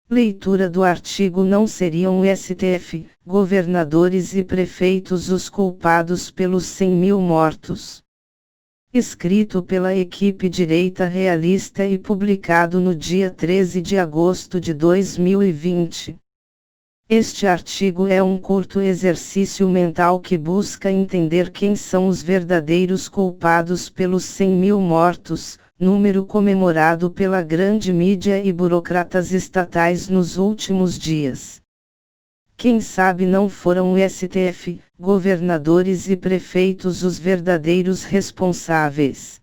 Leitura do artigo: não seriam o STF, governadores e prefeitos os culpados pelos 100.000 mortos. Escrito pela equipe Direita Realista e publicado no dia 13 de agosto de 2020. Este artigo é um curto exercício mental que busca entender quem são os verdadeiros culpados pelos 100.000 mortos, número comemorado pela grande mídia e burocratas estatais nos últimos dias. Quem sabe não foram o STF, governadores e prefeitos os verdadeiros responsáveis.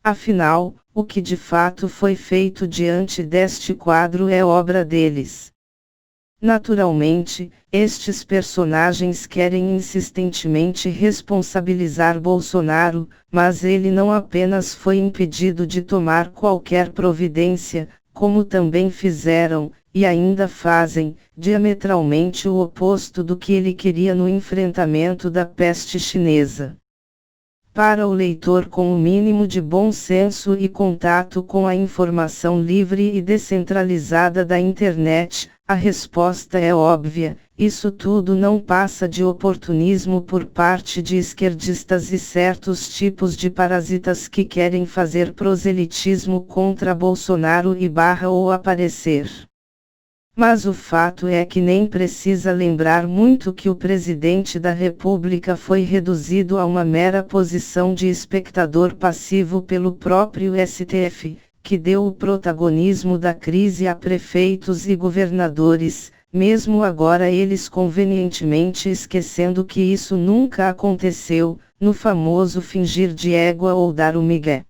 Afinal, o que de fato foi feito diante deste quadro é obra deles. Naturalmente, estes personagens querem insistentemente responsabilizar Bolsonaro, mas ele não apenas foi impedido de tomar qualquer providência, como também fizeram, e ainda fazem, diametralmente o oposto do que ele queria no enfrentamento da peste chinesa. Para o leitor com o mínimo de bom senso e contato com a informação livre e descentralizada da internet, a resposta é óbvia: isso tudo não passa de oportunismo por parte de esquerdistas e certos tipos de parasitas que querem fazer proselitismo contra Bolsonaro ou aparecer. Mas o fato é que nem precisa lembrar muito que o presidente da República foi reduzido a uma mera posição de espectador passivo pelo próprio STF, que deu o protagonismo da crise a prefeitos e governadores, mesmo agora eles convenientemente esquecendo que isso nunca aconteceu, no famoso fingir de égua ou dar o migué.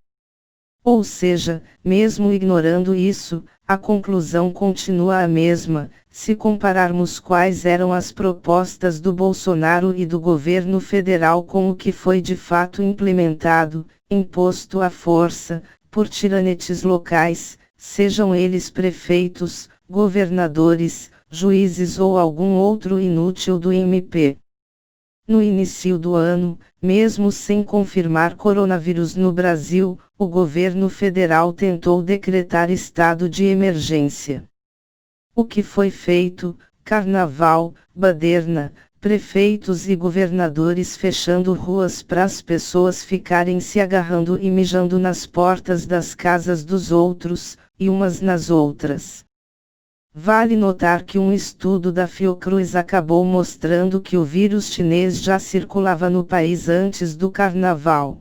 Ou seja, mesmo ignorando isso, a conclusão continua a mesma, se compararmos quais eram as propostas do Bolsonaro e do governo federal com o que foi de fato implementado, imposto à força, por tiranetes locais, sejam eles prefeitos, governadores, juízes ou algum outro inútil do MP. No início do ano, mesmo sem confirmar coronavírus no Brasil, o governo federal tentou decretar estado de emergência. O que foi feito? Carnaval, baderna, prefeitos e governadores fechando ruas para as pessoas ficarem se agarrando e mijando nas portas das casas dos outros, e umas nas outras. Vale notar que um estudo da Fiocruz acabou mostrando que o vírus chinês já circulava no país antes do carnaval.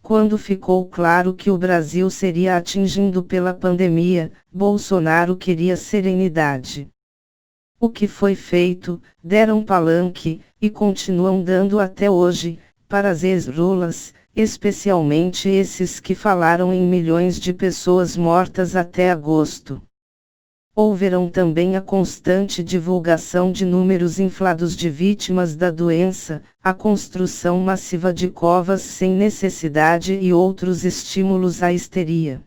Quando ficou claro que o Brasil seria atingido pela pandemia, Bolsonaro queria serenidade. O que foi feito? Deram palanque, e continuam dando até hoje, para as ex-lulas, especialmente esses que falaram em milhões de pessoas mortas até agosto. Houveram também a constante divulgação de números inflados de vítimas da doença, a construção massiva de covas sem necessidade e outros estímulos à histeria.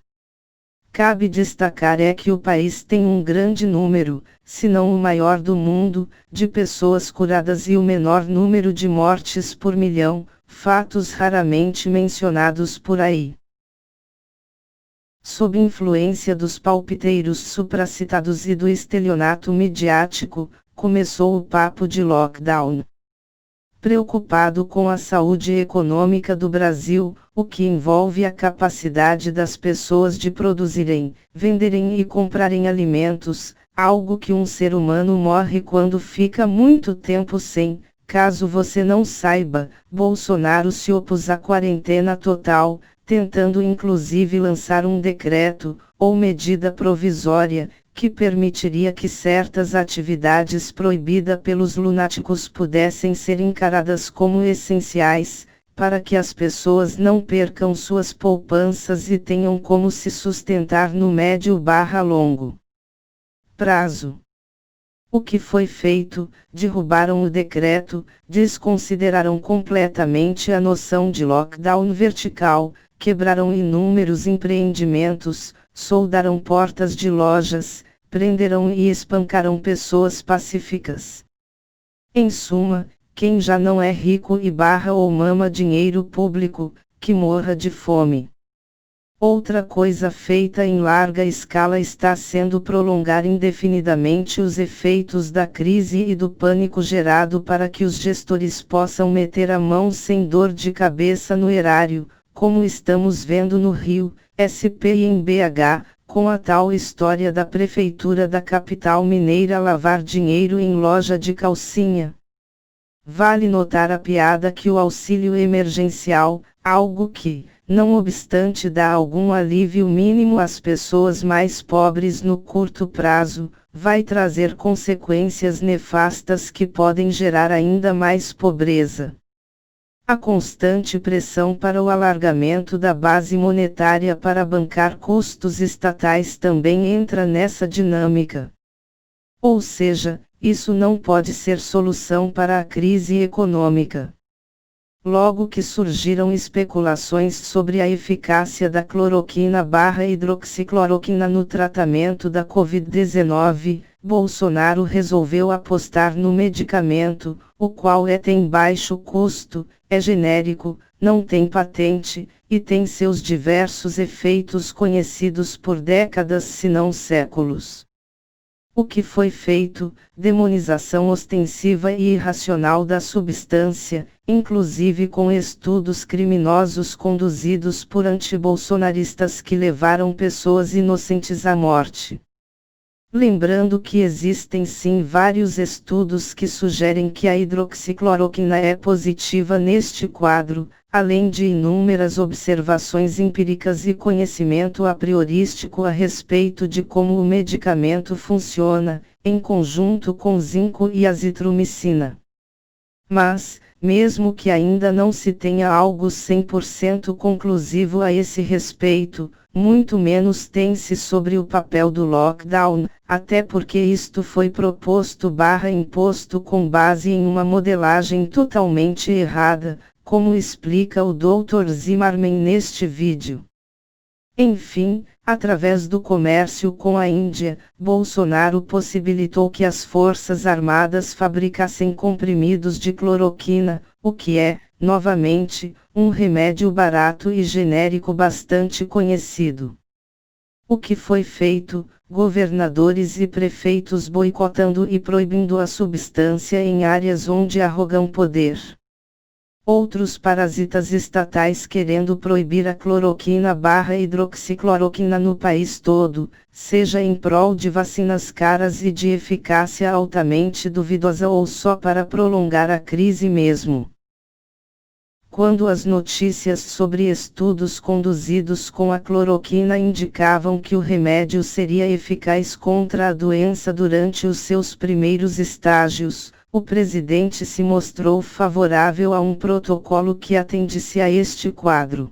Cabe destacar que o país tem um grande número, se não o maior do mundo, de pessoas curadas e o menor número de mortes por milhão, fatos raramente mencionados por aí. Sob influência dos palpiteiros supracitados e do estelionato midiático, começou o papo de lockdown. Preocupado com a saúde econômica do Brasil, o que envolve a capacidade das pessoas de produzirem, venderem e comprarem alimentos, algo que um ser humano morre quando fica muito tempo sem. Caso você não saiba, Bolsonaro se opôs à quarentena total, tentando inclusive lançar um decreto, ou medida provisória, que permitiria que certas atividades proibidas pelos lunáticos pudessem ser encaradas como essenciais, para que as pessoas não percam suas poupanças e tenham como se sustentar no médio/longo prazo. O que foi feito? Derrubaram o decreto, desconsideraram completamente a noção de lockdown vertical, quebraram inúmeros empreendimentos, soldaram portas de lojas, prenderam e espancaram pessoas pacíficas. Em suma, quem já não é rico ou mama dinheiro público, que morra de fome. Outra coisa feita em larga escala está sendo prolongar indefinidamente os efeitos da crise e do pânico gerado para que os gestores possam meter a mão sem dor de cabeça no erário, como estamos vendo no Rio, SP e em BH, com a tal história da prefeitura da capital mineira lavar dinheiro em loja de calcinha. Vale notar a piada que o auxílio emergencial, algo que, não obstante dá algum alívio mínimo às pessoas mais pobres no curto prazo, vai trazer consequências nefastas que podem gerar ainda mais pobreza. A constante pressão para o alargamento da base monetária para bancar custos estatais também entra nessa dinâmica. Ou seja, isso não pode ser solução para a crise econômica. Logo que surgiram especulações sobre a eficácia da cloroquina/hidroxicloroquina no tratamento da Covid-19, Bolsonaro resolveu apostar no medicamento, o qual tem baixo custo, é genérico, não tem patente, e tem seus diversos efeitos conhecidos por décadas se não séculos. O que foi feito? Demonização ostensiva e irracional da substância, inclusive com estudos criminosos conduzidos por antibolsonaristas que levaram pessoas inocentes à morte. Lembrando que existem sim vários estudos que sugerem que a hidroxicloroquina é positiva neste quadro, além de inúmeras observações empíricas e conhecimento a priorístico a respeito de como o medicamento funciona, em conjunto com zinco e azitromicina. Mas, mesmo que ainda não se tenha algo 100% conclusivo a esse respeito, muito menos tem-se sobre o papel do lockdown, até porque isto foi proposto/imposto com base em uma modelagem totalmente errada, como explica o Dr. Zimmermann neste vídeo. Enfim, através do comércio com a Índia, Bolsonaro possibilitou que as Forças Armadas fabricassem comprimidos de cloroquina, o que é, novamente, um remédio barato e genérico bastante conhecido. O que foi feito? Governadores e prefeitos boicotando e proibindo a substância em áreas onde arrogam poder. Outros parasitas estatais querendo proibir a cloroquina/hidroxicloroquina no país todo, seja em prol de vacinas caras e de eficácia altamente duvidosa ou só para prolongar a crise mesmo. Quando as notícias sobre estudos conduzidos com a cloroquina indicavam que o remédio seria eficaz contra a doença durante os seus primeiros estágios, o presidente se mostrou favorável a um protocolo que atendesse a este quadro.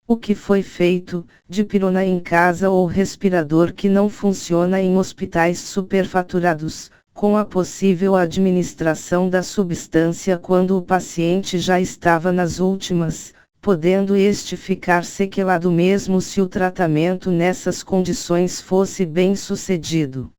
O que foi feito? Dipirona em casa ou respirador que não funciona em hospitais superfaturados, com a possível administração da substância quando o paciente já estava nas últimas, podendo este ficar sequelado mesmo se o tratamento nessas condições fosse bem sucedido.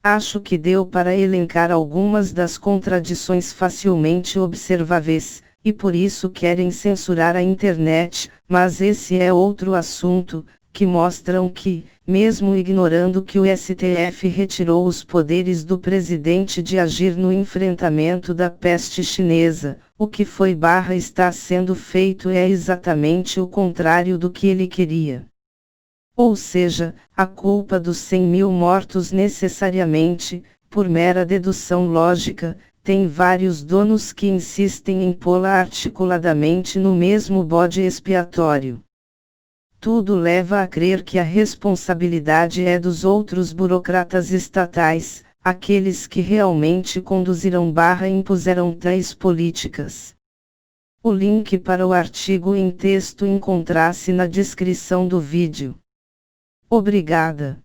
Acho que deu para elencar algumas das contradições facilmente observáveis, e por isso querem censurar a internet, mas esse é outro assunto, que mostram que, mesmo ignorando que o STF retirou os poderes do presidente de agir no enfrentamento da peste chinesa, o que foi/está sendo feito é exatamente o contrário do que ele queria. Ou seja, a culpa dos 100.000 mortos necessariamente, por mera dedução lógica, tem vários donos que insistem em pô-la articuladamente no mesmo bode expiatório. Tudo leva a crer que a responsabilidade é dos outros burocratas estatais, aqueles que realmente conduziram/impuseram tais políticas. O link para o artigo em texto encontra-se na descrição do vídeo. Obrigada.